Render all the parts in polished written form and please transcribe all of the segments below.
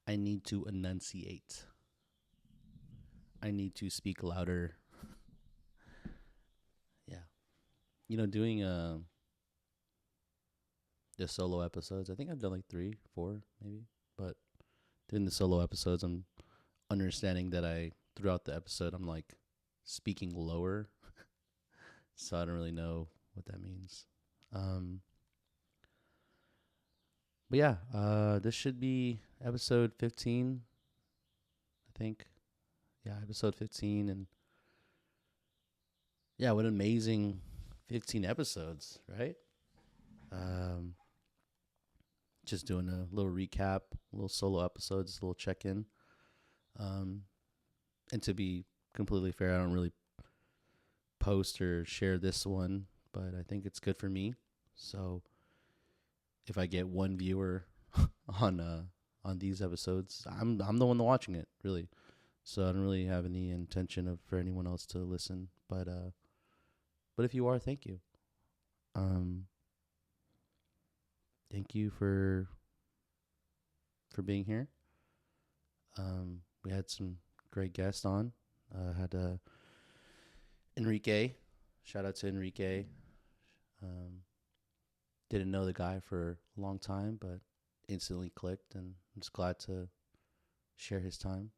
I need to enunciate. I need to speak louder. Yeah. Doing the solo episodes. I think I've done like 3, 4, maybe. But doing the solo episodes, I'm understanding that throughout the episode, I'm like speaking lower. So I don't really know what that means. Um, but yeah, this should be episode 15, I think. Yeah, episode 15. And yeah, what an amazing 15 episodes, right? Um, just doing a little recap, a little solo episodes, a little check in. Um, and to be completely fair, I don't really post or share this one, but I think it's good for me. So if I get one viewer on on these episodes, I'm the one watching it, really. So I don't really have any intention of for anyone else to listen. But if you are, thank you. Um, thank you for being here. We had some great guests on. Had Enrique. Shout out to Enrique. Um, didn't know the guy for a long time, but instantly clicked, and I'm just glad to share his time.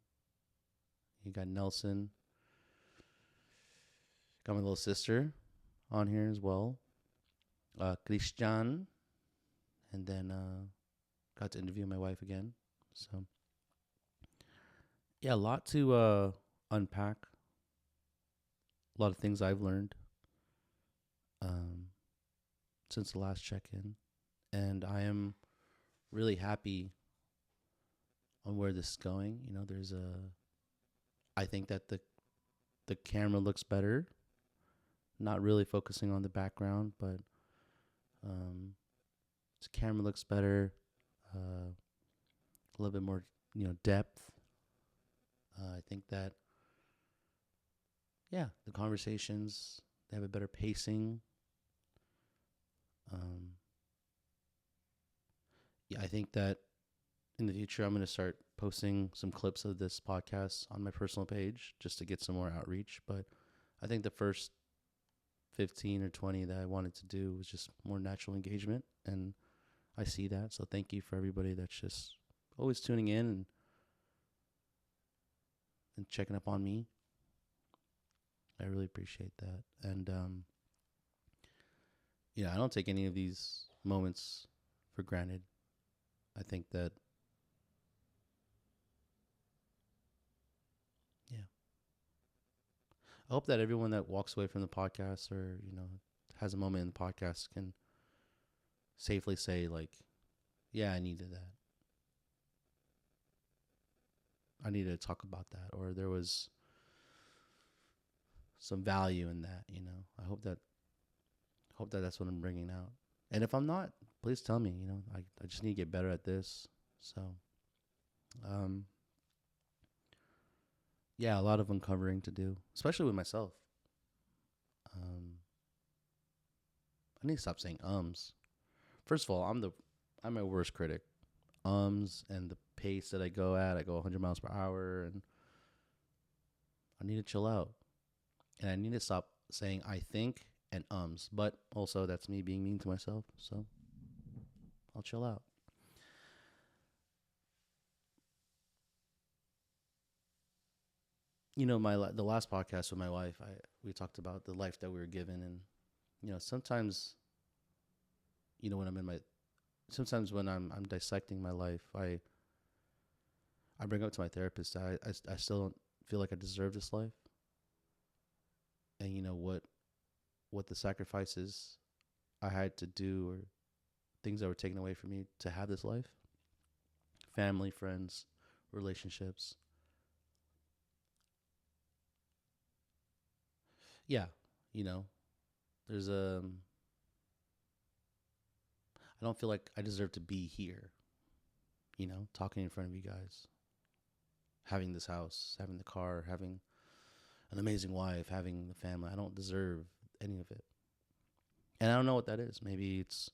You got Nelson. Got my little sister on here as well. Christian. And then got to interview my wife again. So, yeah, a lot to unpack. A lot of things I've learned um, since the last check in. And I am really happy on where this is going. I think that the camera looks better. Not really focusing on the background, but um, the camera looks better. A little bit more, depth. I think that, yeah, the conversations, they have a better pacing. Um, yeah, I think that in the future, I'm going to start posting some clips of this podcast on my personal page just to get some more outreach. But I think the first 15 or 20 that I wanted to do was just more natural engagement. And I see that. So thank you for everybody that's just always tuning in and checking up on me. I really appreciate that. And, I don't take any of these moments for granted. I think that, yeah, I hope that everyone that walks away from the podcast or, has a moment in the podcast can safely say, like, yeah, I needed that. I needed to talk about that. Or there was some value in that, I hope that that's what I'm bringing out. And if I'm not, please tell me, I just need to get better at this. So, um, yeah, a lot of uncovering to do, especially with myself. Um, I need to stop saying ums. First of all, I'm my worst critic. Ums and the pace that I go at, I go 100 miles per hour, and I need to chill out. And I need to stop saying I think and ums. But also, that's me being mean to myself. So I'll chill out. The last podcast with my wife, we talked about the life that we were given, and sometimes, when I'm dissecting my life, I bring up to my therapist that I still don't feel like I deserve this life, and what the sacrifices I had to do or things that were taken away from me to have this life, family, friends, relationships. Yeah, you know, there's I don't feel like I deserve to be here, talking in front of you guys, having this house, having the car, having an amazing wife, having the family. I don't deserve any of it. And I don't know what that is. Maybe it's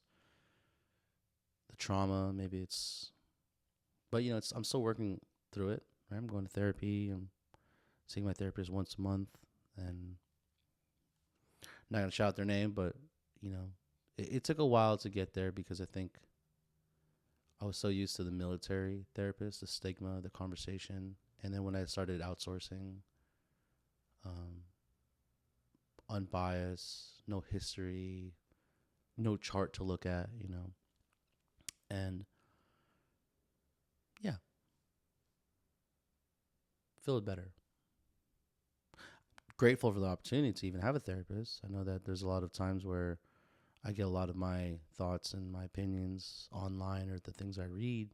the trauma, maybe it's, But I'm still working through it. Right? I'm going to therapy. I'm seeing my therapist once a month, and I'm not gonna shout their name, but you know, it took a while to get there because I think I was so used to the military therapist, the stigma, the conversation, and then when I started outsourcing, um, unbiased, no history, no chart to look at, and yeah, feel better. Grateful for the opportunity to even have a therapist. I know that there's a lot of times where I get a lot of my thoughts and my opinions online or the things I read,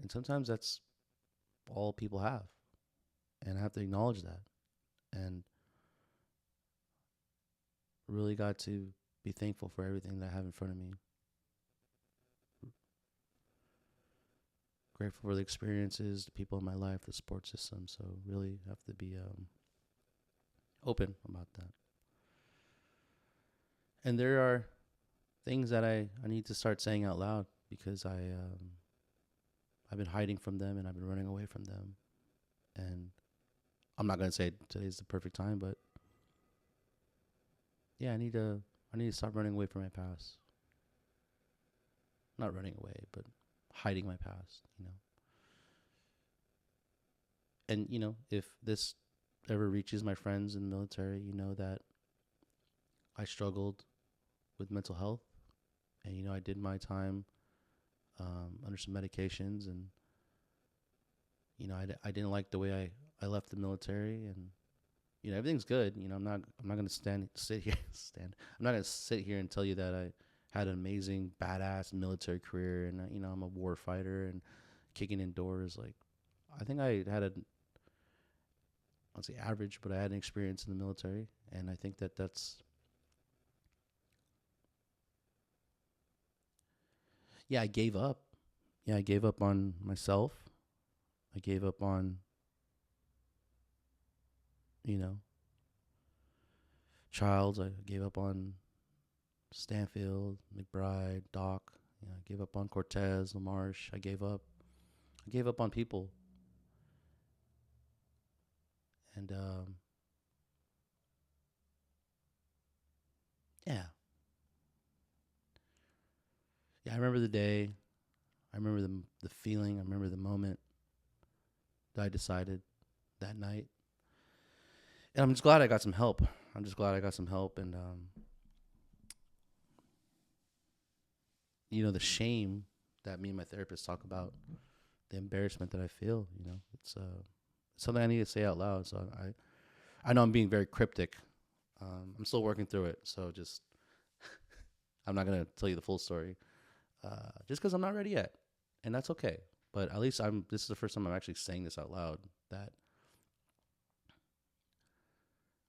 and sometimes that's all people have, and I have to acknowledge that, and really got to be thankful for everything that I have in front of me. Grateful for the experiences, the people in my life, the support system. So really have to be open about that. And there are things that I need to start saying out loud because I've been hiding from them and I've been running away from them. And I'm not gonna say today's the perfect time, but yeah, I need to stop running away from my past. Not running away, but hiding my past. And if this ever reaches my friends in the military, you know that I struggled with mental health, and I did my time under some medications, and I didn't like the way I left the military, and everything's good. I'm not gonna sit here stand. I'm not gonna sit here and tell you that I had an amazing badass military career, and I'm a war fighter and kicking in doors. Like, I think I had I'd say average, but I had an experience in the military, and I think that's yeah. I gave up. Yeah, I gave up on myself. I gave up on you know Childs. I gave up on Stanfield, McBride, Doc. I gave up on Cortez, LaMarche. I gave up. I gave up on people, and yeah, yeah. I remember the day. I remember the feeling. I remember the moment that I decided that night, and I'm just glad I got some help. I'm just glad I got some help, and the shame that me and my therapist talk about, the embarrassment that I feel. It's something I need to say out loud. So I know I'm being very cryptic. I'm still working through it, so just I'm not gonna tell you the full story, just because I'm not ready yet, and that's okay. But at least I'm. This is the first time I'm actually saying this out loud, that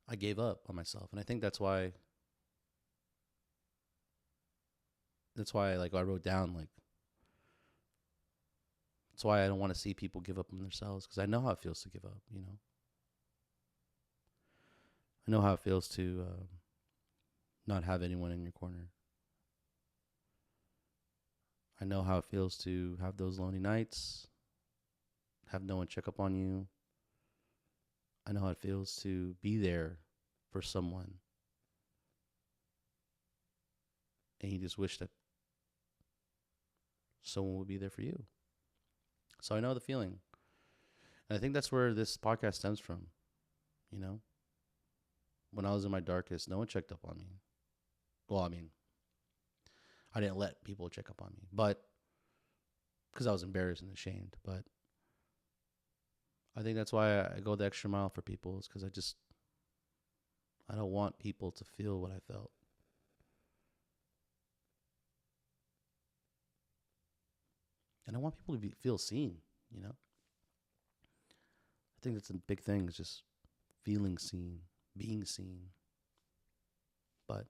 I gave up on myself, and I think that's why. That's why, like, I wrote down, like, that's why I don't want to see people give up on themselves, because I know how it feels to give up. I know how it feels to not have anyone in your corner. I know how it feels to have those lonely nights, have no one check up on you. I know how it feels to be there for someone, and you just wish that someone would be there for you. So I know the feeling. And I think that's where this podcast stems from. You know, when I was in my darkest, no one checked up on me. Well, I mean, I didn't let people check up on me, but because I was embarrassed and ashamed. But I think that's why I go the extra mile for people, is because I don't want people to feel what I felt. And I want people to feel seen. I think that's a big thing, is just feeling seen, being seen. But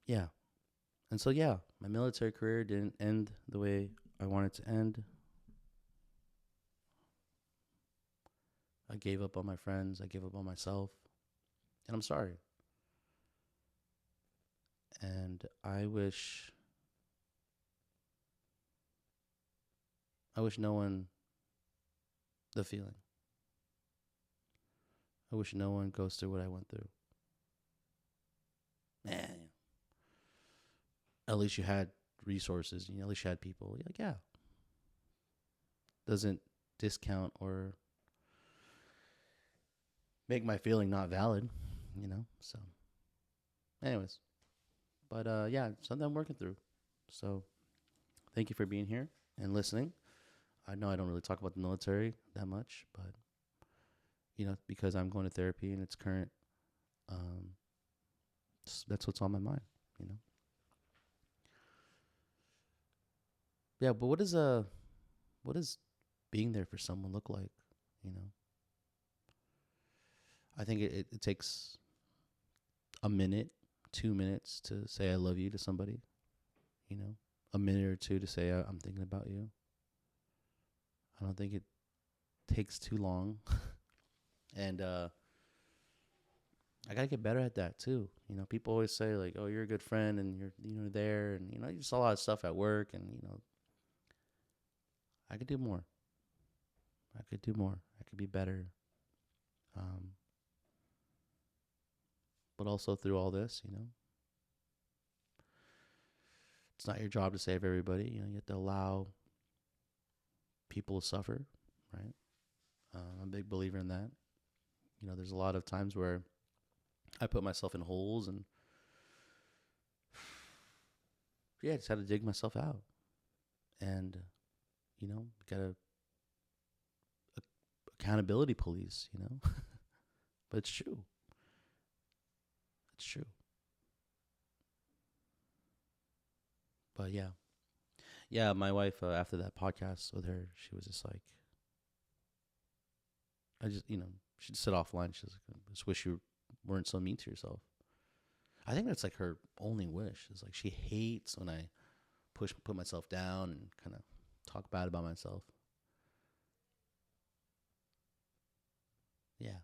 yeah. And so, yeah, my military career didn't end the way I wanted to end. I gave up on my friends. I gave up on myself. And I'm sorry. And I wish I wish no one the feeling. I wish no one goes through what I went through. Man, at least you had resources. At least you had people. You're like, yeah, doesn't discount or make my feeling not valid. So, anyways, but yeah, something I'm working through. So, thank you for being here and listening. I know I don't really talk about the military that much, but because I'm going to therapy and it's current, um, that's what's on my mind. You know. Yeah, but what does being there for someone look like? You know, I think it takes a minute, 2 minutes to say I love you to somebody. A minute or two to say I'm thinking about you. I don't think it takes too long, and I gotta get better at that too. People always say like, "Oh, you're a good friend," and you're there, and you saw a lot of stuff at work, and I could do more. I could do more. I could be better. Um, but also through all this, it's not your job to save everybody. You have to allow people to suffer, right? I'm a big believer in that. There's a lot of times where I put myself in holes and yeah, I just had to dig myself out. And, got a accountability police, but it's true. It's true. But yeah. Yeah, my wife, after that podcast with her, she was just like, I just, she just said offline, she's like, I just wish you weren't so mean to yourself. I think that's like her only wish. Is like she hates when I put myself down and kind of talk bad about myself. Yeah.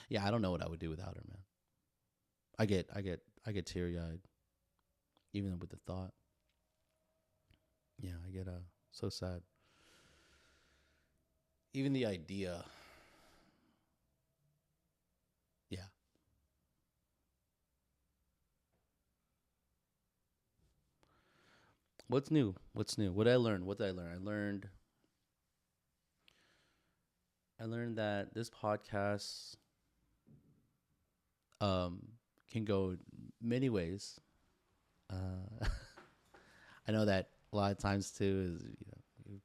Yeah, I don't know what I would do without her, man. I get teary eyed, even with the thought. Yeah, I get so sad. Even the idea. Yeah. What's new? What's new? What did I learn? What did I learn? I learned that this podcast um can go many ways. Uh, I know that a lot of times too is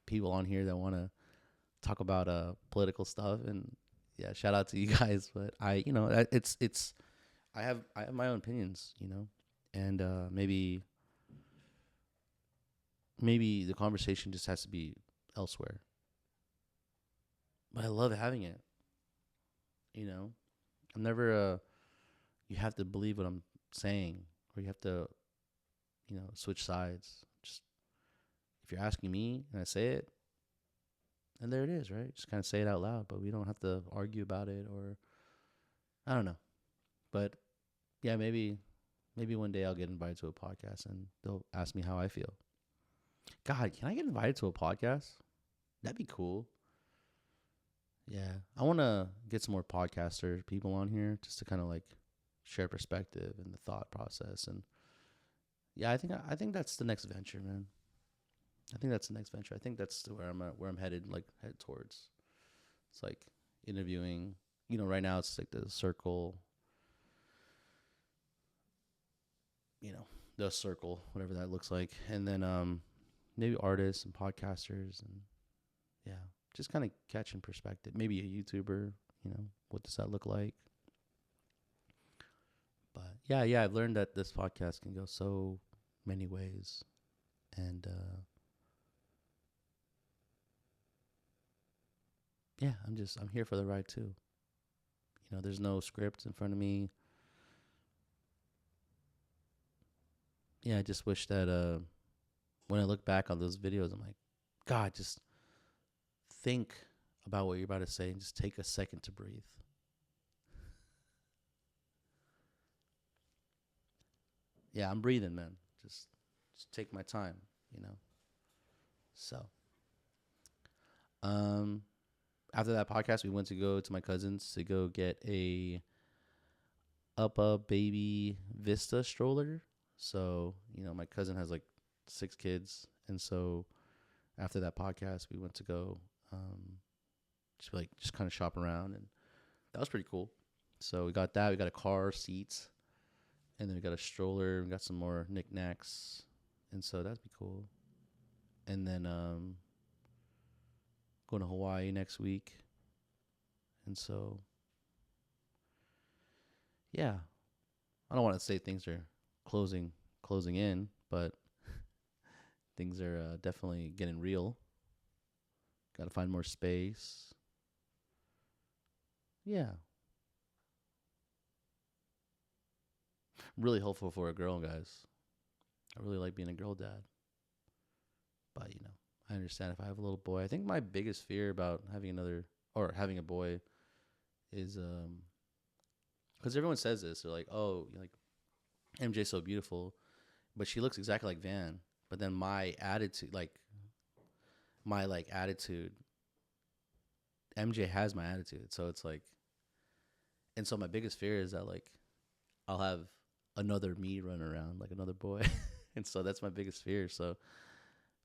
people on here that want to talk about political stuff, and yeah, shout out to you guys. But it's I have my own opinions, and maybe the conversation just has to be elsewhere. But I love having it. I'm never you have to believe what I'm saying, or you have to switch sides. Just if you're asking me and I say it, and there it is, right? Just kind of say it out loud, but we don't have to argue about it, or I don't know. But yeah, maybe one day I'll get invited to a podcast and they'll ask me how I feel. God, can I get invited to a podcast? That'd be cool. Yeah, I want to get some more podcaster people on here just to kind of like share perspective and the thought process. And yeah, I think that's the next venture, man. I think that's the next venture. I think that's where I'm at, where I'm headed, like head towards. It's like interviewing. Right now it's like the circle. You know, the circle, whatever that looks like, and then maybe artists and podcasters, and yeah, just kind of catching perspective. Maybe a YouTuber. What does that look like? But yeah, I've learned that this podcast can go so many ways, and yeah, I'm here for the ride too. There's no script in front of me. Yeah, I just wish that when I look back on those videos, I'm like, God, just think about what you're about to say and just take a second to breathe. Yeah, I'm breathing, man. Just take my time. So, um, after that podcast, we went to go to my cousin's to go get a Uppa Baby Vista stroller. So, my cousin has like 6 kids. And so after that podcast, we went to go just kind of shop around. And that was pretty cool. So we got that. We got a car, seats. And then we got a stroller. We got some more knickknacks. And so that'd be cool. And then going to Hawaii next week. And so, yeah. I don't want to say things are closing in, but things are definitely getting real. Got to find more space. Yeah. I'm really hopeful for a girl, guys. I really like being a girl dad. But, I understand if I have a little boy. I think my biggest fear about having a boy is because everyone says this. They're like, oh, like MJ's so beautiful, but she looks exactly like Van. But then my attitude, MJ has my attitude. So it's like, and so my biggest fear is that like I'll have another me run around, like another boy. And so that's my biggest fear. So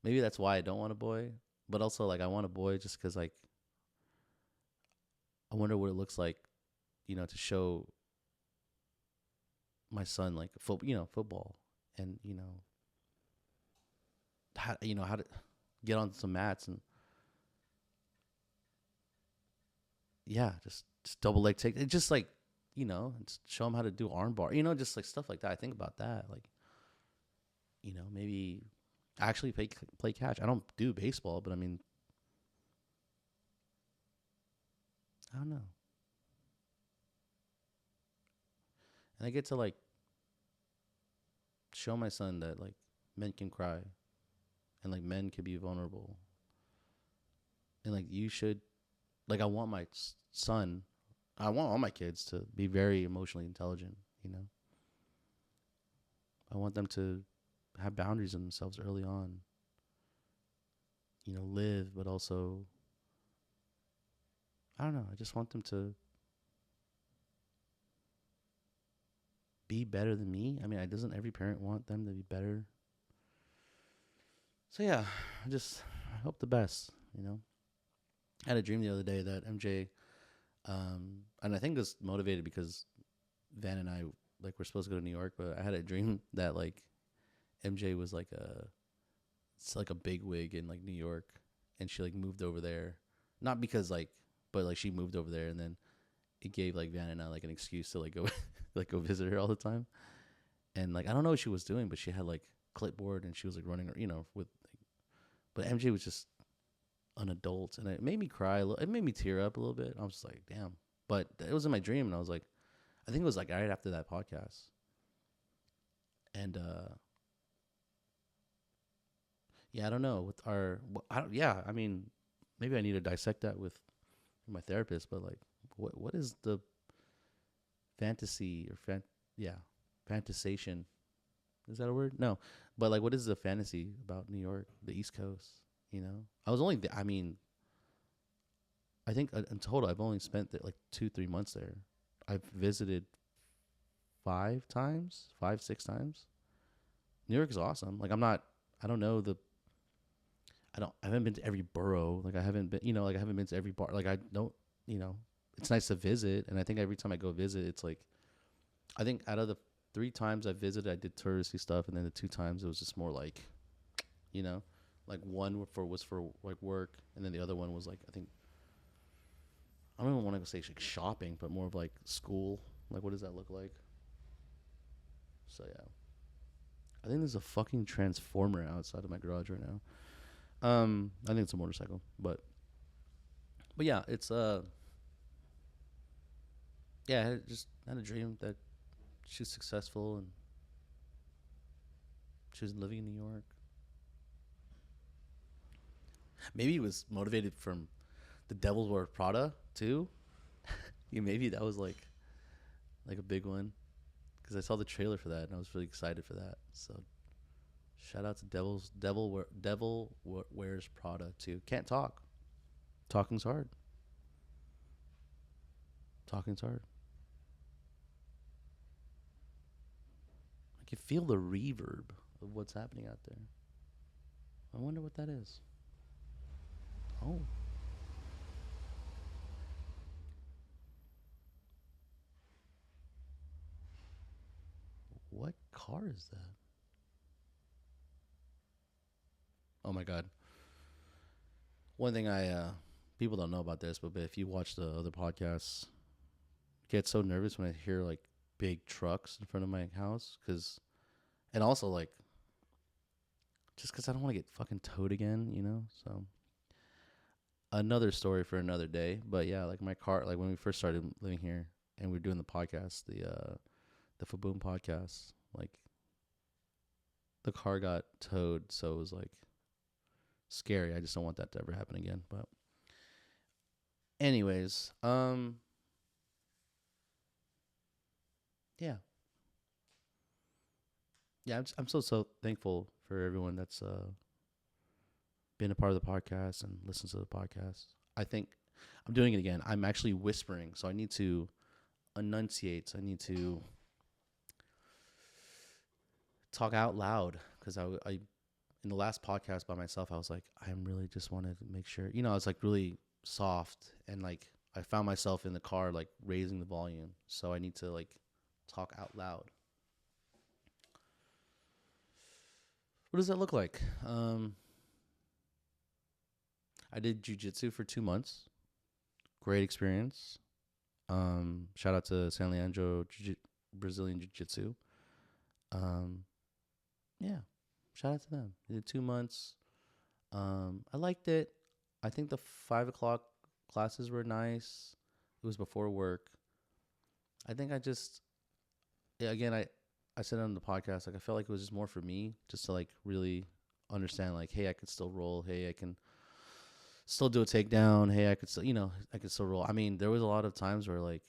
maybe that's why I don't want a boy. But also like I want a boy just because like I wonder what it looks like, to show my son like football and how to get on some mats and just double leg take it, just like just show him how to do arm bar, just like stuff like that. I think about that, like maybe actually play catch. I don't do baseball, but I mean, I don't know. And I get to like show my son that like men can cry and like men can be vulnerable. And like you should, like I want my son, I want all my kids to be very emotionally intelligent, I want them to have boundaries in themselves early on. Live, but also I don't know, I just want them to be better than me. I mean, doesn't every parent want them to be better? So yeah, I hope the best, I had a dream the other day that MJ, and I think it was motivated because Van and I like were supposed to go to New York, but I had a dream that like MJ was like it's like a big wig in like New York, and she like moved over there, not because like, but like she moved over there, and then it gave like Van and I like an excuse to like go like go visit her all the time, and like I don't know what she was doing, but she had like clipboard and she was like running, with, but MJ was just an adult, and it made me cry. It made me tear up a little bit. I was just like, damn. But it was in my dream, and I was like, I think it was like right after that podcast, and yeah, I don't know with our, yeah, I mean, maybe I need to dissect that with my therapist, but like, what is the fantasy or fantasation? Is that a word? No, but like, what is the fantasy about New York, the East Coast? I was only, I mean, I think in total, I've only spent like 2-3 months there. I've visited 5, 6 times. New York is awesome. Like I don't know I haven't been to every borough. Like I haven't been, like I haven't been to every bar. Like I don't, it's nice to visit. And I think every time I go visit, it's like, I think out of the 3 times I visited, I did touristy stuff. And then the 2 times it was just more like, like one was for like work. And then the other one was like, I think, I don't even want to say like shopping, but more of like school. Like, what does that look like? So yeah, I think there's a fucking transformer outside of my garage right now. I think it's a motorcycle, but yeah, it's yeah, I just had a dream that she's successful and she was living in New York. Maybe it was motivated from The Devil Wears Prada too. Yeah, maybe that was like a big one because I saw the trailer for that and I was really excited for that. So Shout out to Devil Wears Prada too. Can't talk. Talking's hard. Talking's hard. I can feel the reverb of what's happening out there. I wonder what that is. Oh, what car is that? Oh my god. One thing I people don't know about this, but if you watch the other podcasts, I get so nervous when I hear like big trucks in front of my house, cuz and also like just cuz I don't want to get fucking towed again, you know? So another story for another day, but yeah, like my car, like when we first started living here and we were doing the podcast, the Faboom podcast, like the car got towed, so it was like scary. I just don't want that to ever happen again. But anyways, yeah, yeah. I'm so thankful for everyone that's been a part of the podcast and listens to the podcast. I think I'm doing it again. I'm actually whispering, so I need to enunciate. I need to talk out loud because I in the last podcast by myself, I was like, I really just wanted to make sure, I was like really soft and like I found myself in the car like raising the volume, so I need to like talk out loud. What does that look like? I did jujitsu for 2 months. Great experience. Shout out to San Leandro Brazilian Jiu Jitsu. Um, yeah, shout out to them. They did 2 months. I liked it. I think the 5 o'clock classes were nice. It was before work. I think I just, yeah, again, I said on the podcast, like I felt like it was just more for me, just to like really understand, like, hey, I could still roll. Hey, I can still do a takedown. Hey, I could still, I could still roll. I mean, there was a lot of times where like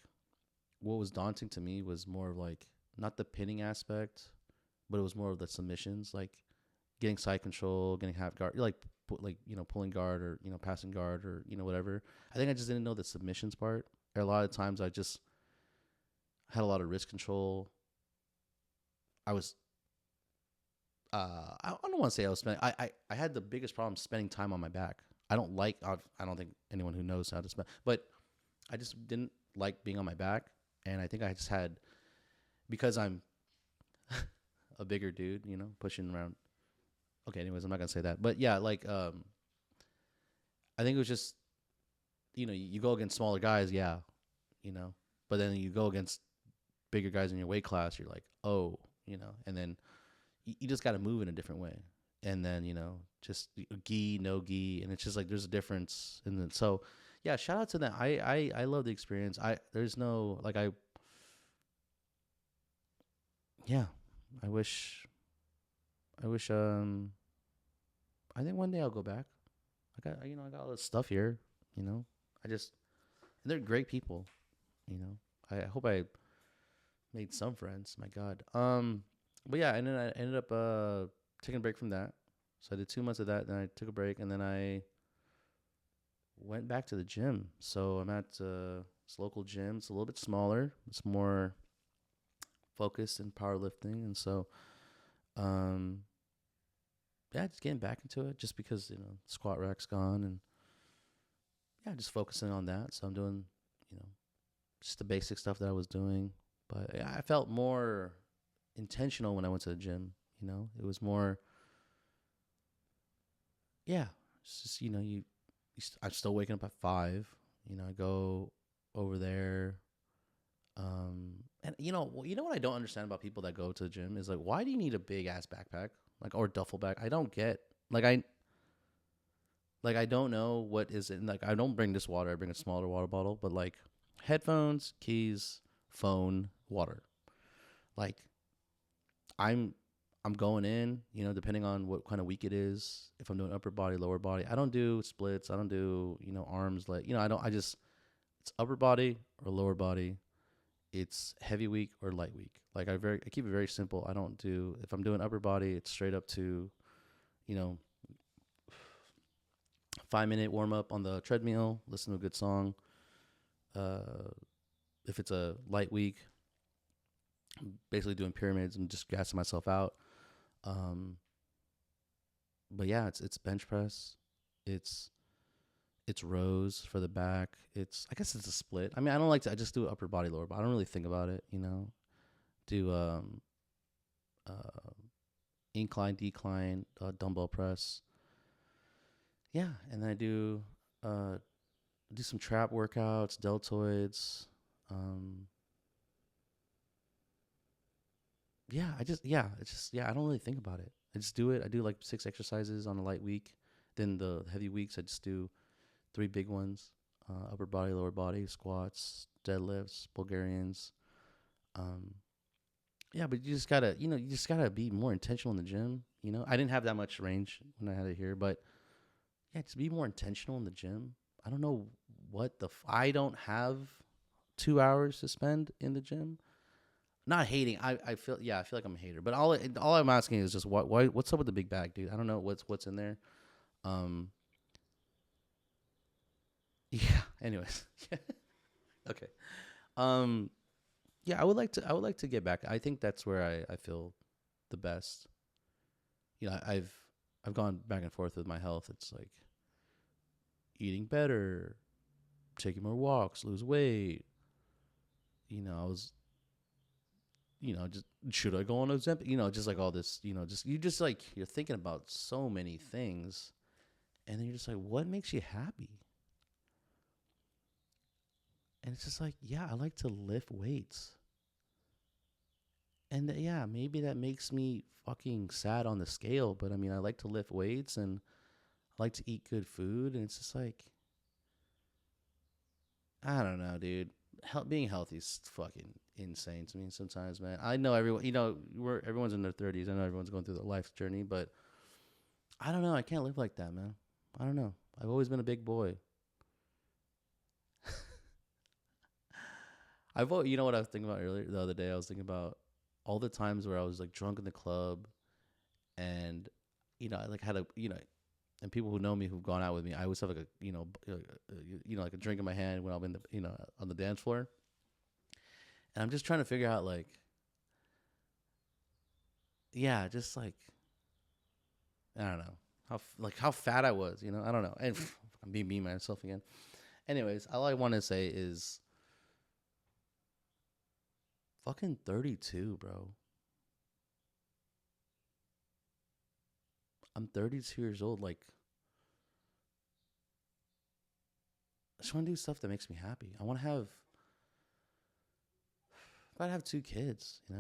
what was daunting to me was more of like not the pinning aspect, but it was more of the submissions, like getting side control, getting half guard, like pulling guard or passing guard or whatever. I think I just didn't know the submissions part. A lot of times I just had a lot of wrist control. I was I don't want to say I was spending. I had the biggest problem spending time on my back. I don't think anyone who knows how to spend, but I just didn't like being on my back, and I think I just had because I'm a bigger dude, pushing around. Okay, anyways, I'm not gonna say that, but yeah, like I think it was just you go against smaller guys, yeah, you know, but then you go against bigger guys in your weight class, you're like, oh, and then you just got to move in a different way, and then just gi, no gi, and it's just like there's a difference, and then so yeah, shout out to them. I love the experience. There's no like I yeah, I wish I think one day I'll go back. I got all this stuff here, you know. I just and they're great people, you know. I hope I made some friends. My God. But yeah, and then I ended up taking a break from that. So I did 2 months of that. Then I took a break, and then I went back to the gym. So I'm at this local gym. It's a little bit smaller. It's more focused in powerlifting, and so um, yeah, just getting back into it. Just because squat rack's gone, and yeah, just focusing on that. So I'm doing just the basic stuff that I was doing, but yeah, I felt more intentional when I went to the gym. It was more, yeah. It's just I'm still waking up at 5. I go over there, and what I don't understand about people that go to the gym is like, why do you need a big ass backpack, like or duffel bag? I don't get like I don't know what is it. Like I don't bring this water. I bring a smaller water bottle, but like headphones, keys, phone, water. Like I'm I'm going in, depending on what kind of week it is. If I'm doing upper body, lower body, I don't do splits. I don't do, arms, like, I don't, I just, it's upper body or lower body. It's heavy week or light week. Like I keep it very simple. I don't do if I'm doing upper body, it's straight up to, you know, 5 minute warm up on the treadmill, listen to a good song. Uh, if it's a light week, basically doing pyramids and just gassing myself out. Um, but yeah, it's bench press, it's it's rows for the back. I guess it's a split. I mean, I don't like to. I just do upper body, lower body. I don't really think about it. Do uh, incline, decline, dumbbell press. Yeah, and then I do some trap workouts, deltoids. Um, yeah, I don't really think about it. I just do it. I do like 6 exercises on a light week. Then the heavy weeks, I just do 3 big ones: upper body, lower body, squats, deadlifts, Bulgarians. Um, yeah, but you just gotta be more intentional in the gym. I didn't have that much range when I had it here, but yeah, just be more intentional in the gym. I don't know I don't have 2 hours to spend in the gym. Not hating. I feel like I'm a hater. But all I'm asking is just what's up with the big bag, dude? I don't know what's in there. Um, yeah. Anyways, okay. Um, yeah, I would like to get back. I think that's where I feel the best. I've gone back and forth with my health. It's like eating better, taking more walks, lose weight. I was just should I go on Ozempic? Just like all this. Just like you're thinking about so many things, and then you're just like, what makes you happy? And it's just like, yeah, I like to lift weights. And yeah, maybe that makes me fucking sad on the scale, but I mean, I like to lift weights and I like to eat good food, and it's just like, I don't know, dude. Being healthy is fucking insane to me sometimes, man. I know everyone, everyone's in their 30s. I know everyone's going through their life journey, but I don't know. I can't live like that, man. I don't know. I've always been a big boy. You know what I was thinking about earlier the other day? I was thinking about all the times where I was like drunk in the club, and I like had and people who know me who've gone out with me, I always have like like a drink in my hand when I'm in the on the dance floor, and I'm just trying to figure out like, yeah, just like I don't know how fat I was, I don't know, and I'm being me myself again. Anyways, all I want to say is fucking 32, bro. I'm 32 years old. Like, I just want to do stuff that makes me happy. If I have 2 kids, I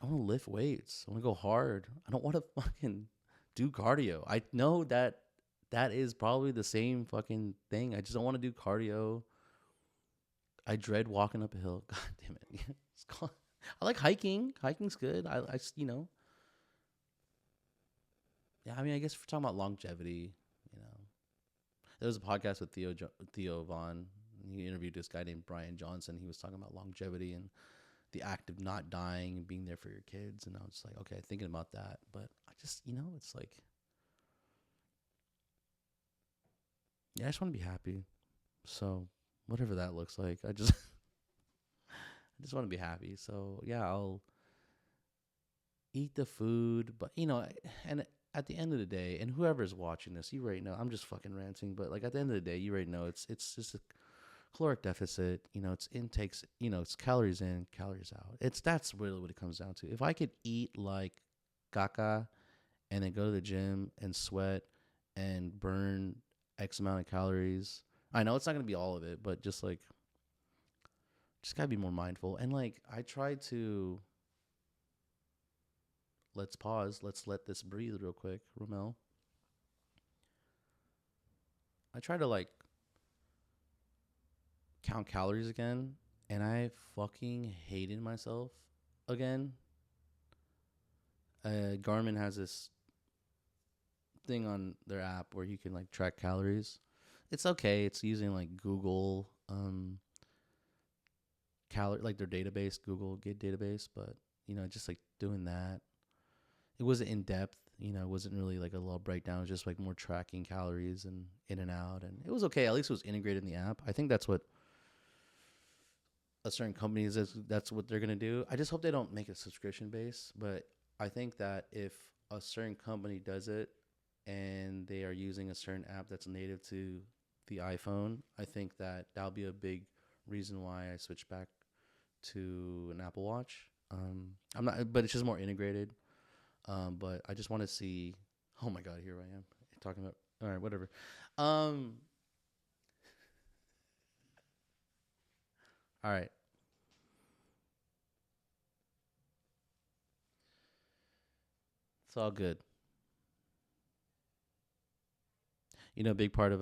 want to lift weights. I want to go hard. I don't want to fucking do cardio. I know that is probably the same fucking thing. I just don't want to do cardio. I dread walking up a hill. God damn it. I like hiking. Hiking's good. Yeah, I mean, I guess if we're talking about longevity, you know, there was a podcast with Theo Vaughn. He interviewed this guy named Brian Johnson. He was talking about longevity and the act of not dying and being there for your kids. And I was like, okay, thinking about that. But I just, it's like, yeah, I just want to be happy. So whatever that looks like, I just want to be happy. So yeah, I'll eat the food, but and at the end of the day, and whoever's watching this, you already know. I'm just fucking ranting, but like at the end of the day, you already know it's just a caloric deficit. It's intakes. It's calories in, calories out. That's really what it comes down to. If I could eat like caca and then go to the gym and sweat and burn X amount of calories, I know it's not gonna be all of it, but just gotta be more mindful. And like I try to let's pause. Let's let this breathe real quick, Rommel. I try to like count calories again, and I fucking hated myself again. Garmin has this thing on their app where you can like track calories. It's okay. It's using like Google like their database, Google Git database, but just like doing that. It wasn't in depth, it wasn't really like a little breakdown. It was just like more tracking calories and in and out, and it was okay. At least it was integrated in the app. I think that's what a certain company is. That's what they're gonna do. I just hope they don't make it subscription based. But I think that if a certain company does it and they are using a certain app that's native to the iPhone, I think that that'll be a big reason why I switch back to an Apple Watch. I'm not, but it's just more integrated. But I just want to see. Oh my God, here I am talking about. All right, whatever. Um, all right. It's all good. A big part of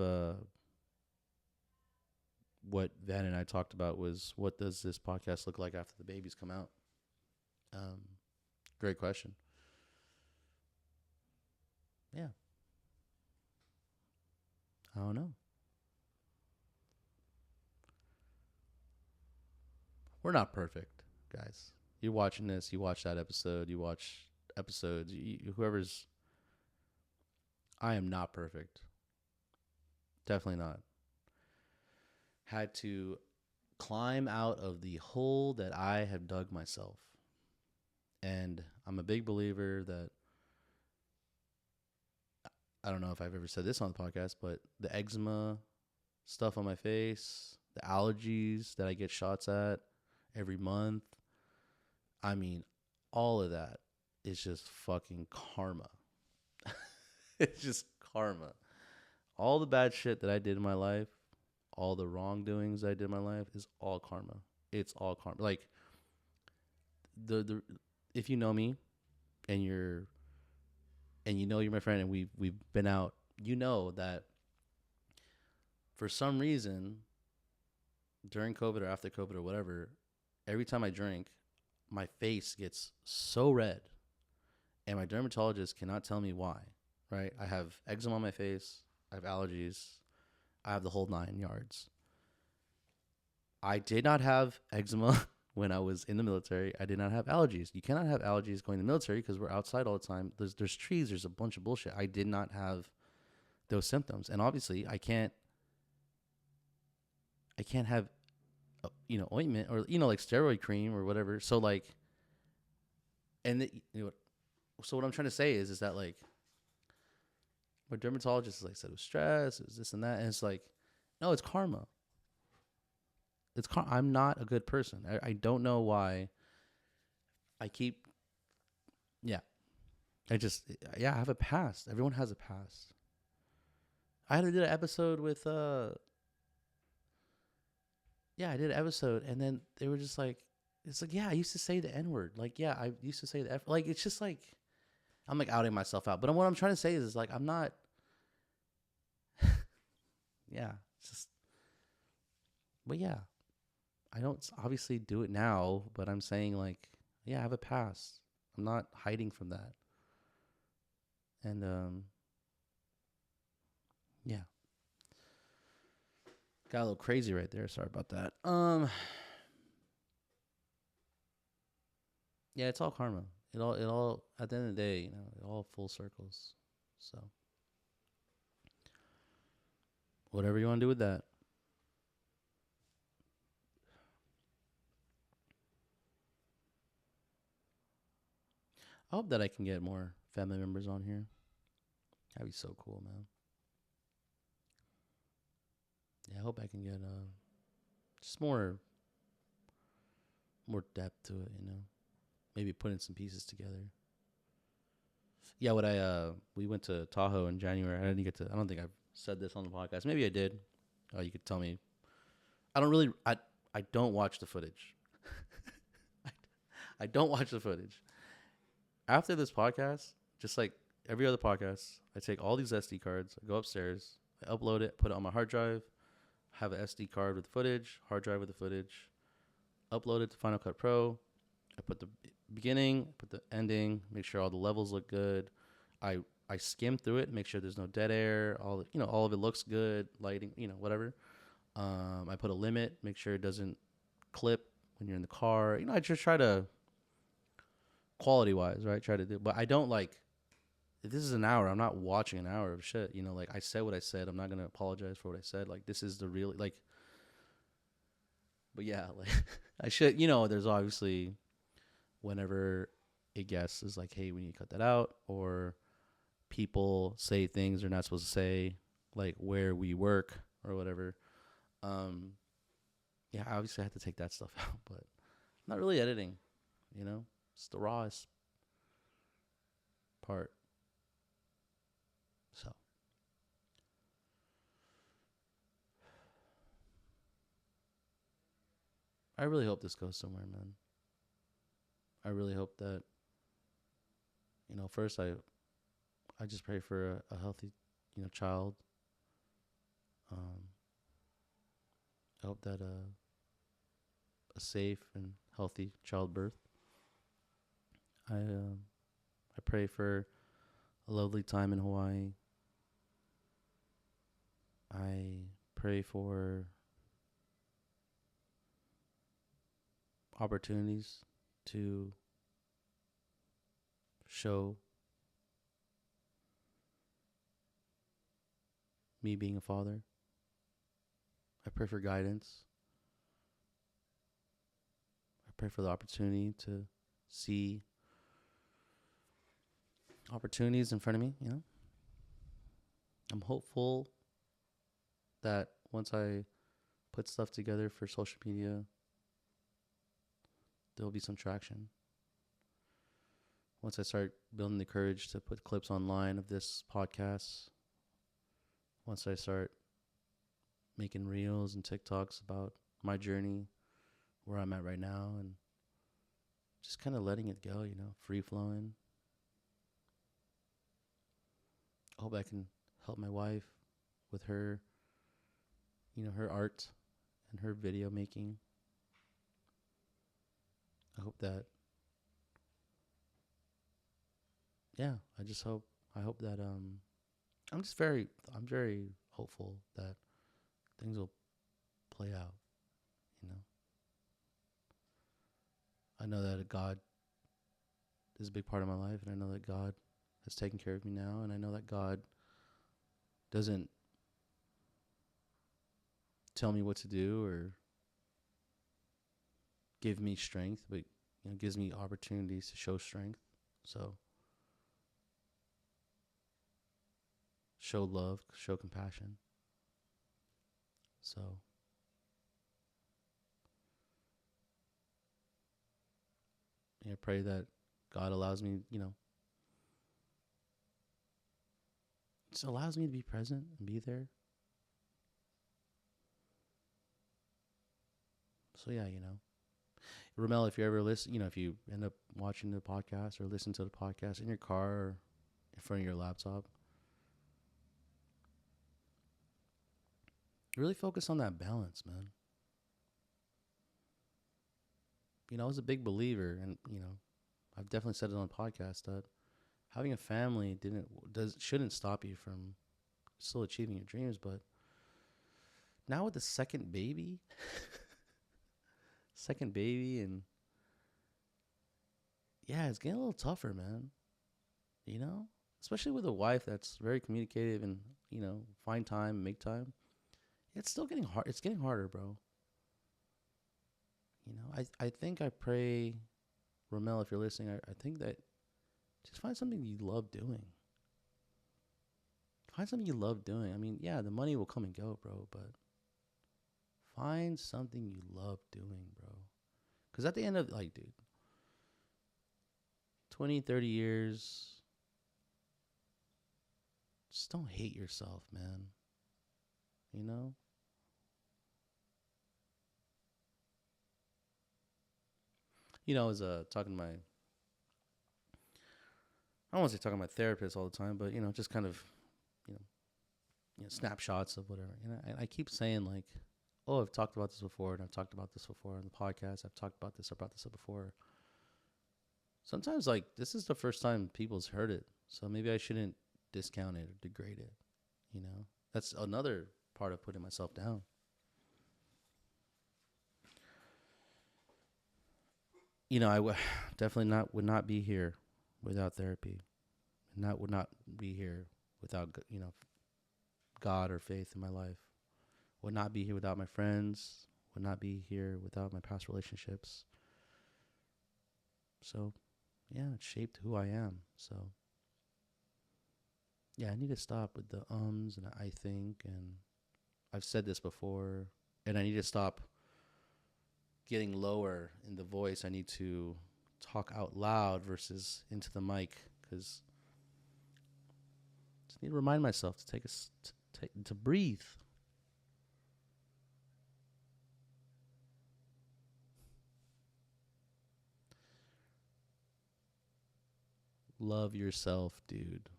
what Van and I talked about was, what does this podcast look like after the babies come out? Um, Great question. Yeah, I don't know. We're not perfect, guys. You're watching this. You watch that episode. You watch episodes. Whoever's. I am not perfect. Definitely not. Had to climb out of the hole that I have dug myself. And I'm a big believer that, I don't know if I've ever said this on the podcast, but the eczema stuff on my face, the allergies that I get shots at every month, I mean, all of that is just fucking karma. It's just karma. All the bad shit that I did in my life, all the wrongdoings I did in my life is all karma. It's all karma. Like the if you know me and you're my friend and we've been out, that for some reason during COVID or after COVID or whatever, every time I drink, my face gets so red, and my dermatologist cannot tell me why. Right? I have eczema on my face. I have allergies. I have the whole 9 yards. I did not have eczema when I was in the military. I did not have allergies. You cannot have allergies going to the military because we're outside all the time. There's trees. There's a bunch of bullshit. I did not have those symptoms, and obviously I can't have ointment or like steroid cream or whatever. So like, and so what I'm trying to say is that like, my dermatologist like said it was stress, it was this and that, and it's like, no, it's karma. I'm not a good person. I don't know why I keep. Yeah, I have a past. Everyone has a past. I did an episode with I did an episode, and then they were just like, it's like, yeah, I used to say the N word. Like, yeah, I used to say the F. Like, it's just like, I'm like outing myself out. But what I'm trying to say is like, I'm not. Yeah, it's just. But yeah, I don't obviously do it now. But I'm saying like, yeah, I have a past. I'm not hiding from that. And yeah, got a little crazy right there. Sorry about that. Yeah, it's all karma. It all at the end of the day, it all full circles. So whatever you want to do with that. I hope that I can get more family members on here. That'd be so cool, man. Yeah, I hope I can get just more depth to it. Maybe putting some pieces together. Yeah, what I we went to Tahoe in January. I don't think I've said this on the podcast. Maybe I did. You could tell me. I don't really. I don't watch the footage. I, I don't watch the footage. After this podcast, just like every other podcast, I take all these SD cards, I go upstairs, I upload it, put it on my hard drive, have an SD card with the footage, hard drive with the footage, upload it to Final Cut Pro. I put the beginning, put the ending, make sure all the levels look good. I skim through it, make sure there's no dead air, all of it looks good, lighting, whatever. I put a limit, make sure it doesn't clip when you're in the car. I just try to quality wise, right? Try to do, but I don't like. If this is an hour, I'm not watching an hour of shit. Like I said what I said. I'm not gonna apologize for what I said. Like this is the real like. But yeah, like I should. There's obviously whenever a guest is like, "Hey, we need to cut that out," or people say things they're not supposed to say, like where we work or whatever. Um, yeah, obviously I have to take that stuff out, but I'm not really editing. It's the rawest part. So I really hope this goes somewhere, man. I really hope that first I just pray for a healthy child. Um, I hope that a safe and healthy childbirth. I pray for a lovely time in Hawaii. I pray for opportunities to show me being a father. I pray for guidance. I pray for the opportunity to see opportunities in front of me. I'm hopeful that once I put stuff together for social media, there'll be some traction. Once I start building the courage to put clips online of this podcast, once I start making reels and TikToks about my journey, where I'm at right now, and just kind of letting it go, free flowing. I hope I can help my wife with her, her art and her video making. I hope that, yeah, I hope that, I'm very hopeful that things will play out, you know. I know that God is a big part of my life, and I know that God has taken care of me now, and I know that God doesn't tell me what to do or give me strength, but gives me opportunities to show strength. So show love, show compassion. So pray that God allows me, just allows me to be present and be there. So yeah, Rommel, if you ever listen, if you end up watching the podcast or listen to the podcast in your car or in front of your laptop, really focus on that balance, man. I was a big believer, and I've definitely said it on the podcast that having a family shouldn't stop you from still achieving your dreams. But now with the second baby, and yeah, it's getting a little tougher, man. Especially with a wife that's very communicative and find time, make time. It's still getting hard. It's getting harder, bro. I think I pray, Rommel, if you're listening, I think that just find something you love doing. Find something you love doing. I mean, yeah, the money will come and go, bro, but find something you love doing, bro. Because at the end of, dude, 20, 30 years, just don't hate yourself, man. I was talking to my, I don't want to say talking to my therapist all the time, but, just kind of, you know, snapshots of whatever. I keep saying, like, oh, I've talked about this before, and I've talked about this before on the podcast. I've talked about this. I brought this up before. Sometimes, this is the first time people's heard it, so maybe I shouldn't discount it or degrade it. That's another part of putting myself down. I definitely not would not be here without therapy. Not would not be here without God or faith in my life. Would not be here without my friends. Would not be here without my past relationships. So, yeah, it shaped who I am. So, yeah, I need to stop with the ums and the I think, and I've said this before, and I need to stop getting lower in the voice. I need to talk out loud versus into the mic, because I just need to remind myself to to breathe. Love yourself, dude.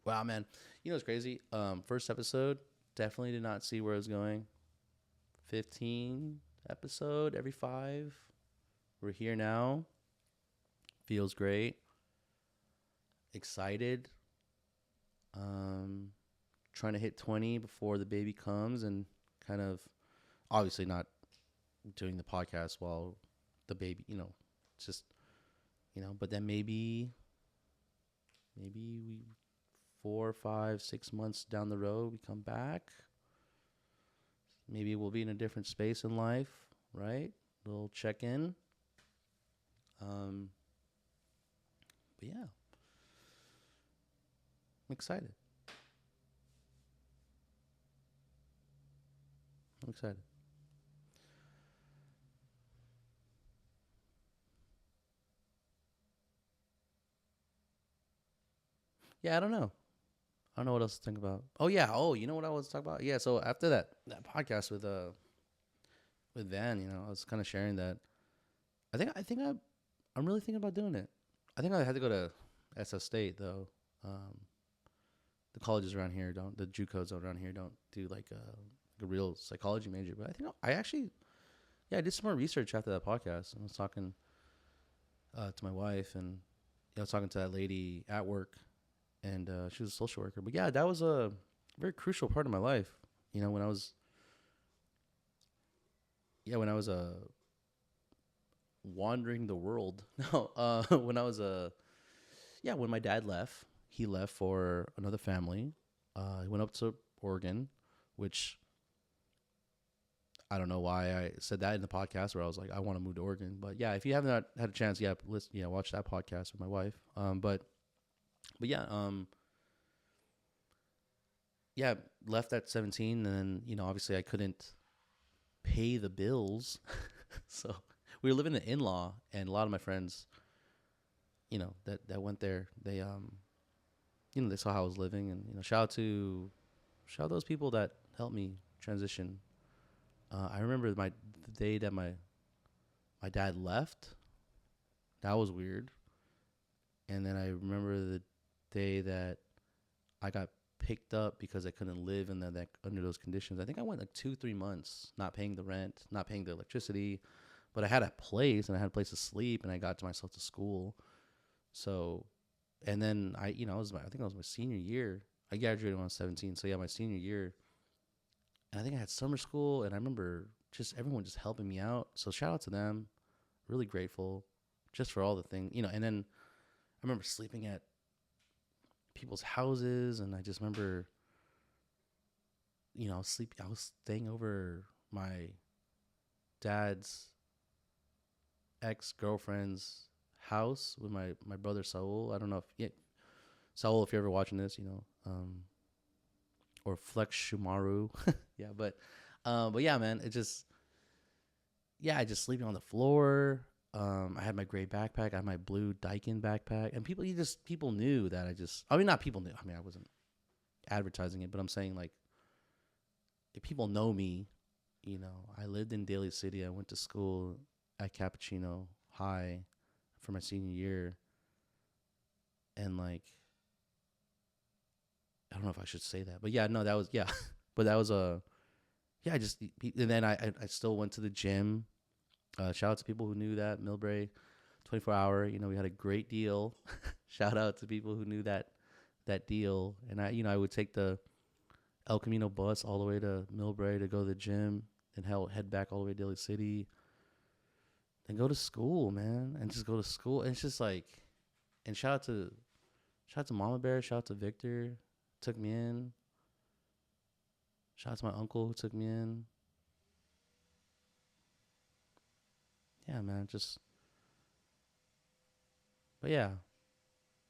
Wow, man. You know what's crazy? First episode, definitely did not see where it was going. 15 episode every 5. We're here now. Feels great. Excited. Um, Trying to hit 20 before the baby comes, and kind of obviously not doing the podcast while the baby, just, but then maybe we 4, 5, 6 months down the road, we come back. Maybe we'll be in a different space in life, right? We'll check in. But yeah, I'm excited. I'm excited. Yeah, I don't know. I don't know what else to think about. Oh yeah. Oh, you know what I was talking about? Yeah. So after that podcast with Van, I was kind of sharing that. I'm really thinking about doing it. I think I had to go to SF State though. Um, the colleges around here don't. The JUCOs around here don't do like a real psychology major. But I think I actually, yeah, I did some more research after that podcast. I was talking to my wife, and I was talking to that lady at work, and she was a social worker. But yeah, that was a very crucial part of my life. When I was wandering the world. No, when I was when my dad left, he left for another family. He went up to Oregon, which I don't know why I said that in the podcast where I was like, I want to move to Oregon. But yeah, if you haven't had a chance, watch that podcast with my wife. But yeah, yeah, left at 17, and then obviously I couldn't pay the bills, so we were living in an in-law, and a lot of my friends, that went there, they saw how I was living, and shout out those people that helped me transition. I remember the day that my dad left. That was weird. And then I remember the day that I got picked up because I couldn't live in that under those conditions. I think I went like 2-3 months not paying the rent, not paying the electricity, but I had a place and I had a place to sleep, and I got to myself to school. So, and then I think it was my senior year. I graduated when I was 17. So yeah, my senior year, and I think I had summer school, and I remember just everyone just helping me out. So shout out to them. Really grateful just for all the things, and then I remember sleeping at people's houses, and I just remember, I was staying over my dad's ex-girlfriend's house with my brother Saul. I don't know Saul, if you're ever watching this, or Flex Shumaru. Yeah, but yeah, man, I just sleeping on the floor. I had my gray backpack. I had my blue Daikin backpack, and people knew that not people knew. I mean, I wasn't advertising it, but I'm saying, like, if people know me, I lived in Daly City. I went to school at Cappuccino High for my senior year, and like, I don't know if I should say that, but yeah, no, that was yeah, but that was I just, and then I still went to the gym. Shout out to people who knew that Millbrae 24 hour. We had a great deal. Shout out to people who knew that deal. And I would take the El Camino bus all the way to Millbrae to go to the gym. and head back all the way to Daly City, then go to school, man, and just go to school. And it's just like, and shout out to Mama Bear, shout out to Victor, took me in. Shout out to my uncle who took me in. Yeah, man, just, but yeah,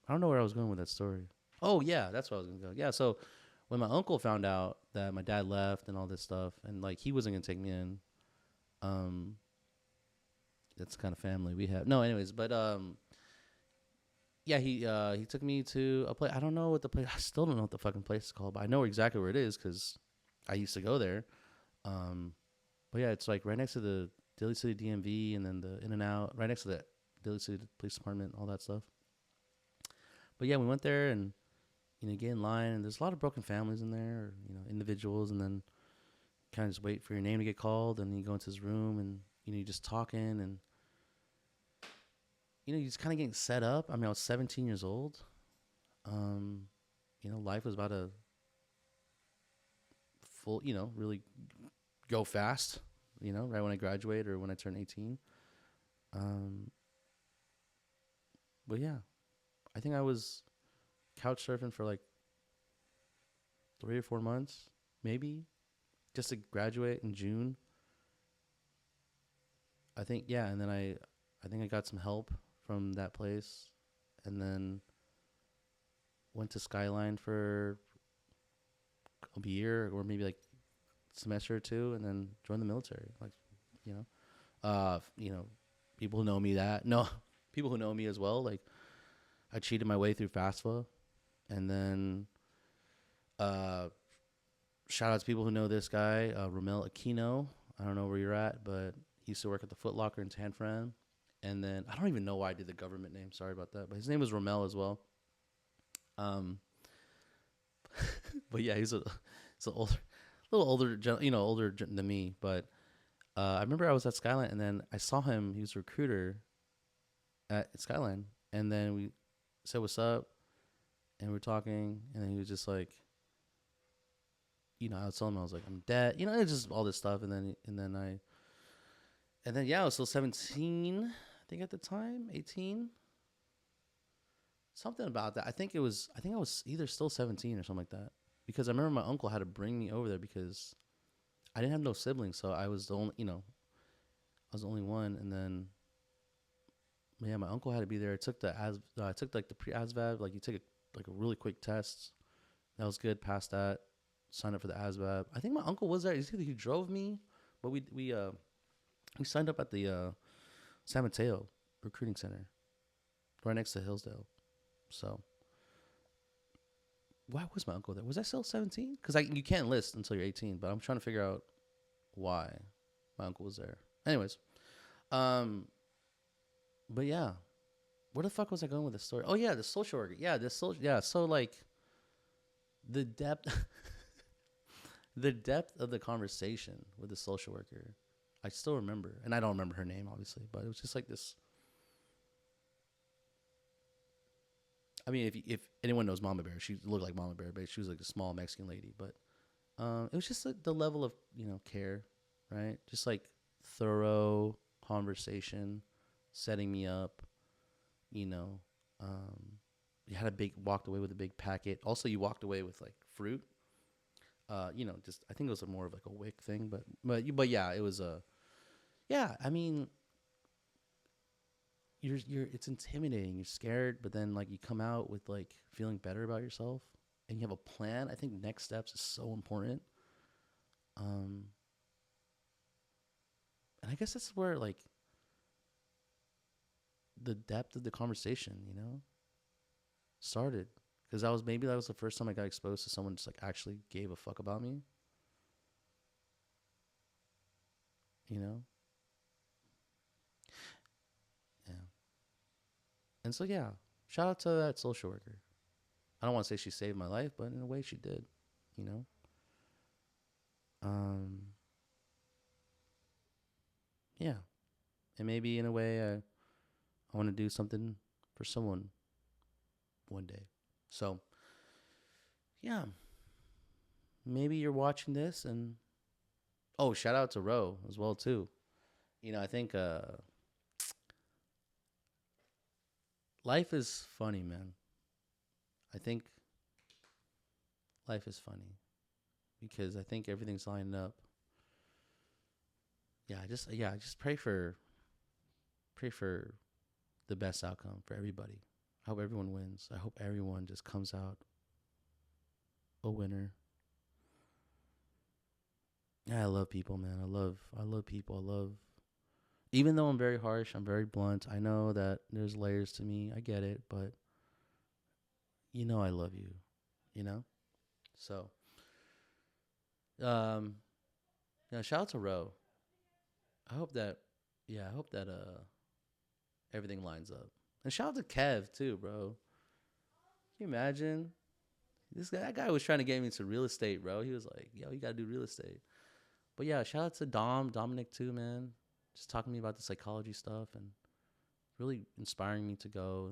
I don't know where I was going with that story. Oh yeah, that's where I was gonna go. Yeah, so when my uncle found out that my dad left and all this stuff, and like he wasn't gonna take me in, um, that's the kind of family we have. No, anyways, but yeah, he took me to a place. I don't know what the place. I still don't know what the fucking place is called, but I know exactly where it is because I used to go there. Um, but yeah, it's like right next to the Daly City DMV, and then the In and Out, right next to the Daly City Police Department, all that stuff. But yeah, we went there and get in line, and there's a lot of broken families in there, or, individuals, and then kind of just wait for your name to get called, and you go into his room, and you just talking, and you just kind of getting set up. I mean, I was 17 years old. Um, life was about to really go fast. Right when I graduated or when I turned 18. Um, but yeah, I think I was couch surfing for like 3 or 4 months, maybe, just to graduate in June. I think, yeah, and then I think I got some help from that place, and then went to Skyline for a year or maybe like semester or two, and then joined the military. Like, you know, uh, you know, people who know me that no, people who know me as well. Like, I cheated my way through FAFSA, and then uh, shout out to people who know this guy, Rommel Aquino. I don't know where you're at, but he used to work at the Foot Locker in San Fran. And then I don't even know why I did the government name. Sorry about that. But his name was Rommel as well. Um, but yeah, he's a little older, older than me. But I remember I was at Skyline, and then I saw him. He was a recruiter at Skyline, and then we said what's up, and we were talking, and then he was just like, I was telling him I was like, I'm dead. It's just all this stuff, and then yeah, I was still 17, I think at the time, 18. Something about that. I think I was either still 17 or something like that. Because I remember my uncle had to bring me over there because I didn't have no siblings, so I was the only, I was the only one. And then, yeah, my uncle had to be there. I took I took like the pre-ASVAB, like you take a really quick test. That was good. Passed that. Signed up for the ASVAB. I think my uncle was there. He drove me, but we signed up at the San Mateo Recruiting Center, right next to Hillsdale. So, why was my uncle there? Was I still 17? Because you can't enlist until you're 18. But I'm trying to figure out why my uncle was there. Anyways, but yeah, where the fuck was I going with this story? Oh yeah, the social worker. Yeah, Yeah, so like, the depth, the depth of the conversation with the social worker, I still remember, and I don't remember her name obviously, but it was just like this. I mean, if anyone knows Mama Bear, she looked like Mama Bear, but she was like a small Mexican lady. But it was just the level of care, right? Just like thorough conversation, setting me up. You know, you had walked away with a big packet. Also, you walked away with like fruit. Just I think it was more of like a wick thing, but yeah, it was a yeah. I mean, it's intimidating. You're scared, but then like you come out with like feeling better about yourself, and you have a plan. I think next steps is so important. Um, and I guess that's where like the depth of the conversation, started. Because that was the first time I got exposed to someone just like actually gave a fuck about me. You know? Yeah. And so yeah, shout out to that social worker. I don't want to say she saved my life, but in a way she did, you know? Um yeah. And maybe in a way I want to do something for someone one day. So yeah. Maybe you're watching this and Oh, shout out to Ro as well too. I think life is funny, man. I think life is funny because I think everything's lining up. I just pray for the best outcome for everybody. I hope everyone wins. I hope everyone just comes out a winner. Yeah, I love people, man. I love people. I love even though I'm very harsh, I'm very blunt. I know that there's layers to me. I get it, but I love you, you know? So, um, shout out to Ro. I hope that I hope that everything lines up. And shout out to Kev too, bro. Can you imagine? That guy was trying to get me into real estate, bro. He was like, "Yo, you gotta do real estate." But yeah, shout out to Dominic too, man. Just talking to me about the psychology stuff and really inspiring me to go.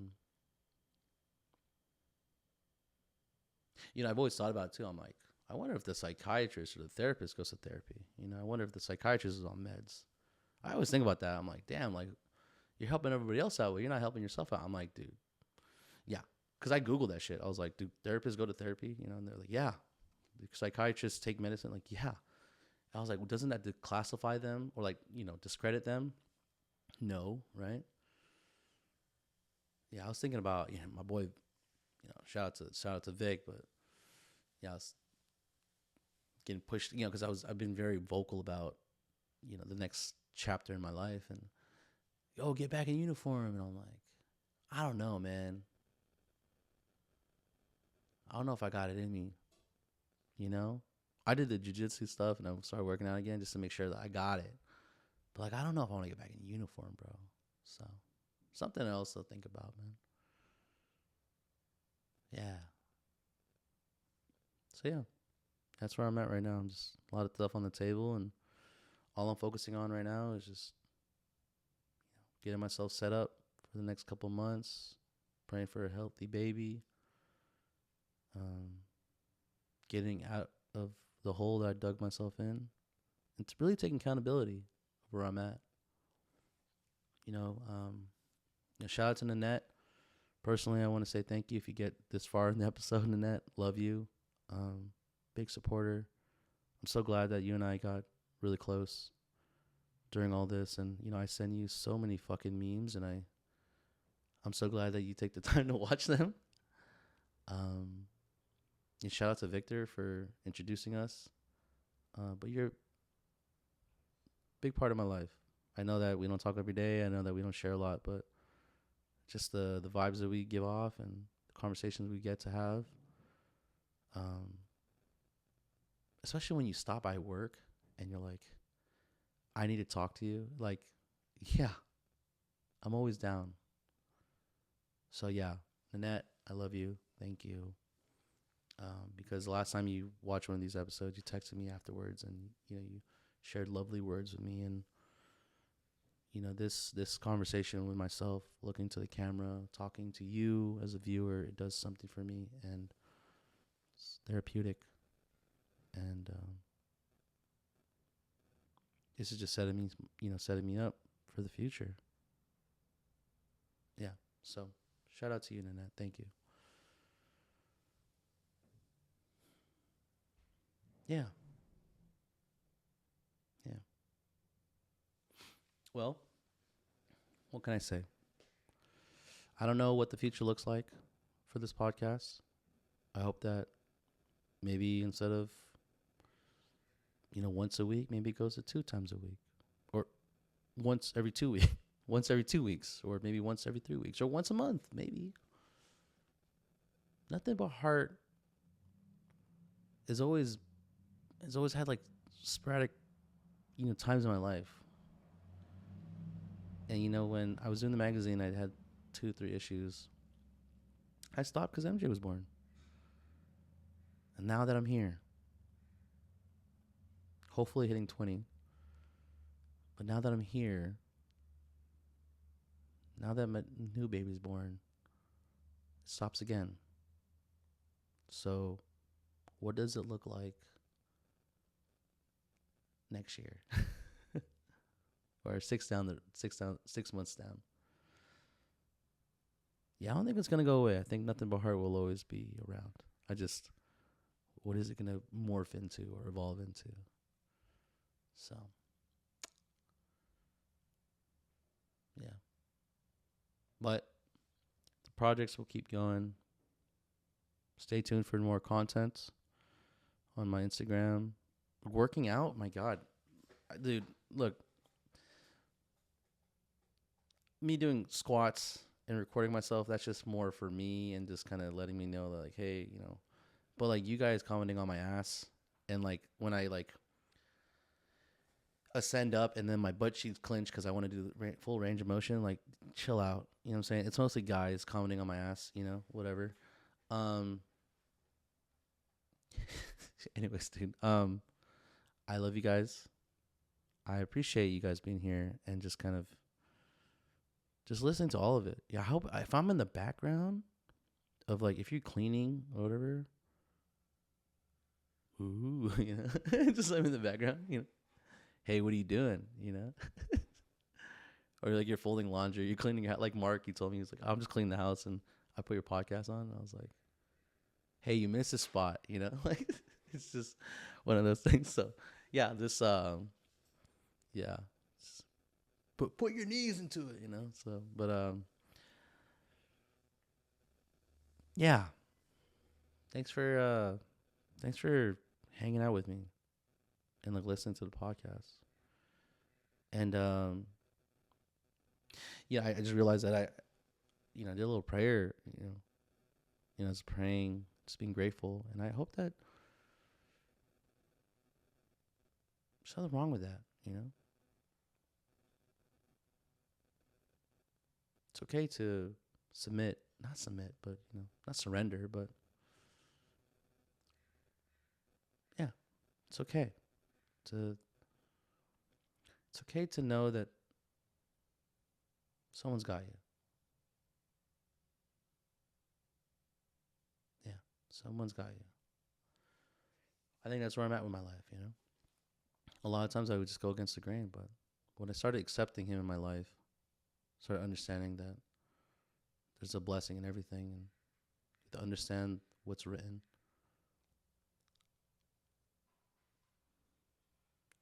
And I've always thought about it too. I'm like, I wonder if the psychiatrist or the therapist goes to therapy. I wonder if the psychiatrist is on meds. I always think about that. I'm like, damn, like you're helping everybody else out, but you're not helping yourself out. I'm like, dude, yeah. Because I Googled that shit. I was like, do therapists go to therapy? And they're like, yeah. Do psychiatrists take medicine? Like, yeah. I was like, well, doesn't that declassify them or like, discredit them? No, right? Yeah, I was thinking about, my boy, shout out to Vic, but yeah, I was getting pushed, because I've been very vocal about, the next chapter in my life and get back in uniform. And I'm like, I don't know, man. I don't know if I got it in me, you know? I did the jujitsu stuff and I started working out again just to make sure that I got it. But like, I don't know if I want to get back in uniform, bro. So something else to think about, man. Yeah. So yeah, that's where I'm at right now. I'm just a lot of stuff on the table, and all I'm focusing on right now is just getting myself set up for the next couple months, praying for a healthy baby, um, getting out of the hole that I dug myself in, and to really taking accountability of where I'm at. Shout out to Nanette. Personally, I want to say thank you if you get this far in the episode, Nanette. Love you. Big supporter. I'm so glad that you and I got really close during all this. And, I send you so many fucking memes, and I'm so glad that you take the time to watch them. And shout out to Victor for introducing us. But you're a big part of my life. I know that we don't talk every day. I know that we don't share a lot, but just the vibes that we give off and the conversations we get to have. Especially when you stop by work and you're like, I need to talk to you. Like, yeah, I'm always down. So yeah, Nanette, I love you. Thank you. Because the last time you watched one of these episodes, you texted me afterwards, and you shared lovely words with me. And this conversation with myself, looking to the camera, talking to you as a viewer, it does something for me, and it's therapeutic. And this is just setting me up for the future. Yeah. So shout out to you, Nanette. Thank you. Yeah. Yeah. Well, what can I say? I don't know what the future looks like for this podcast. I hope that maybe instead of, once a week, maybe it goes to 2 times a week, or once every 2 weeks, once every 2 weeks, or maybe once every 3 weeks, or once a month, maybe. Nothing but heart is always has always had like sporadic, times in my life. And when I was doing the magazine, I had 2, 3 issues. I stopped because MJ was born. And now that I'm here, hopefully hitting 20, but now that I'm here, now that my new baby's born, it stops again. So, what does it look like next year, or 6 months down. Yeah, I don't think it's gonna go away. I think nothing but heart will always be around. I just, what is it gonna morph into or evolve into? So, yeah, but the projects will keep going. Stay tuned for more content on my Instagram. Working out, my God, dude, look, me doing squats and recording myself, that's just more for me and just kind of letting me know that, like, hey, but like you guys commenting on my ass, and like when I like ascend up and then my butt cheeks clench because I want to do full range of motion, like, chill out. You know what I'm saying? It's mostly guys commenting on my ass, whatever. Um, anyways, dude, I love you guys. I appreciate you guys being here and just kind of just listening to all of it. Yeah, I hope if I'm in the background of, like, if you're cleaning or whatever, ooh, just I'm in the background, hey, what are you doing, or like you're folding laundry, you're cleaning out, like Mark, he told me, he's like, I'm just cleaning the house and I put your podcast on. And I was like, hey, you missed a spot, like, it's just one of those things. So yeah, this, yeah, put your knees into it, so, but, yeah, thanks for hanging out with me and like listening to the podcast. And, yeah, I just realized that I did a little prayer, just praying, just being grateful. And I hope that there's nothing wrong with that, It's okay to not submit, but, not surrender, but yeah, it's okay to, know that someone's got you. Yeah, someone's got you. I think that's where I'm at with my life, A lot of times I would just go against the grain, but when I started accepting him in my life, started understanding that there's a blessing in everything, and to understand what's written,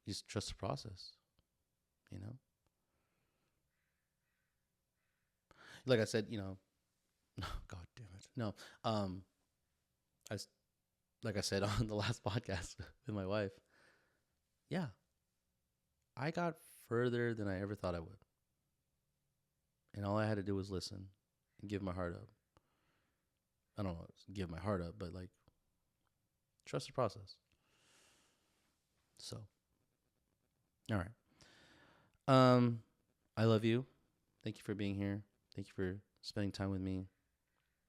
you just trust the process, Like I said, God damn it. No, I, like I said on the last podcast with my wife, yeah, I got further than I ever thought I would. And all I had to do was listen and give my heart up. I don't know, give my heart up, but like, trust the process. So, all right. I love you. Thank you for being here. Thank you for spending time with me.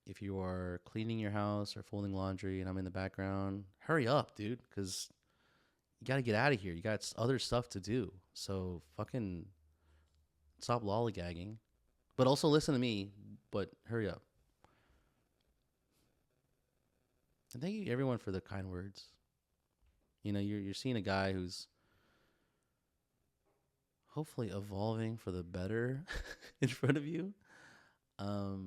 If you are cleaning your house or folding laundry and I'm in the background, hurry up, dude, because you got to get out of here. You got other stuff to do. So fucking stop lollygagging. But also listen to me, but hurry up. And thank you, everyone, for the kind words. You're seeing a guy who's hopefully evolving for the better in front of you. But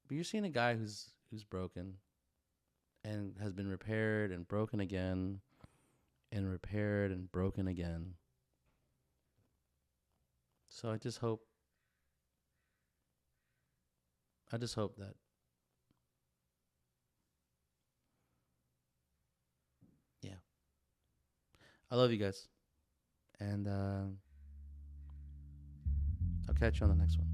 you're seeing a guy who's broken and has been repaired and broken again and repaired and broken again. So I just hope that, yeah. I love you guys. And I'll catch you on the next one.